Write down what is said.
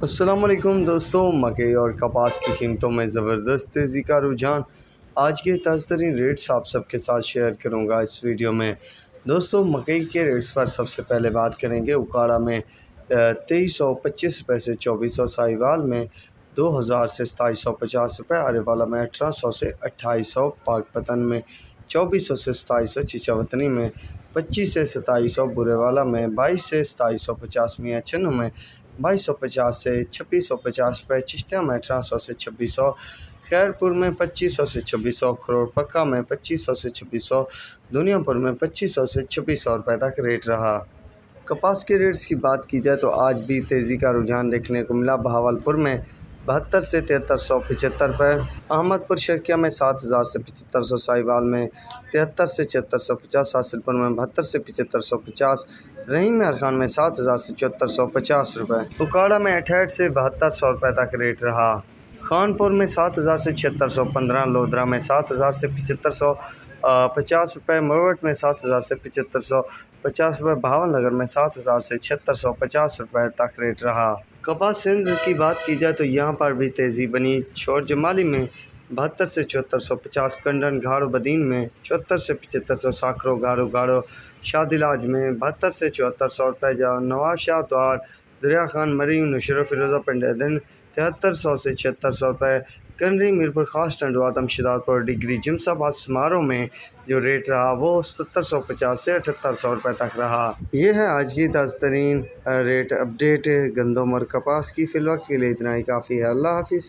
अस्सलाम वालेकुम दोस्तों, मकई और कपास की कीमतों में ज़बरदस्त तेज़ी का रुझान। आज के ताज़ा तरीन रेट्स आप सबके साथ शेयर करूंगा इस वीडियो में। दोस्तों, मकई के रेट्स पर सबसे पहले बात करेंगे। उकाड़ा में 2325 रुपये से 2400, साहिवाल में 2000 से 2750 रुपये, आरेवाला में 1800 से 2800, पाकपतन में 2400 से 2700, चिचावतनी में 25 से 2700, बुरेवाला में 22 से 2750, मियाँ चन्नू में 2250 से 2650 रुपये, चिश्तिया में 1800 से 2600, खैरपुर में 2500 से 2600, खरोड़ पक्का में 2500 से 2600, दुनियापुर में 2500 से 2600 रुपये तक रेट रहा। कपास के रेट्स की बात की जाए तो आज भी तेज़ी का रुझान देखने को मिला। बहावलपुर में 72 से 7375 रुपये, अहमदपुर शर्किया में 7000 से 7500, साहिवाल में 73 से 7450, हासिलपुर में 72 से 7550, रहीम में अरखान में 7000 से 7450 रुपये, उकाड़ा में 68 से 7200 रुपये तक रेट रहा। खानपुर में 7000 से 7615, लोधरा में 7000 से 7550 रुपये, मरवट में 7000 से 7550 रुपये, भावनगर में 7000 से 7650 रुपये तक रेट रहा। कपास सिंध की बात की जाए तो यहाँ पर भी तेज़ी बनी। शोर जमाली में 72 से 7450, कंडन घाड़ो बदीन में 74 से 7500, साखरो गाड़ो गाड़ो शादिलाज में 72 से 7400 रुपये, नवाब शाह द्वार, दरिया खान मरीम, नुशरत फिरोज़ा पिंडन 7300 से 7600 रुपये, कनरी मीरपुर खास टंडवातम शिदातपुर डिग्री जिमसाबाद समारोह में जो रेट रहा वो 7750 से 7800 रुपये तक रहा। ये है आज की ताज़ा तरीन रेट अपडेट गंदम और कपास की। फ़िलवक्त के लिए इतना ही काफ़ी है। अल्लाह हाफिज़।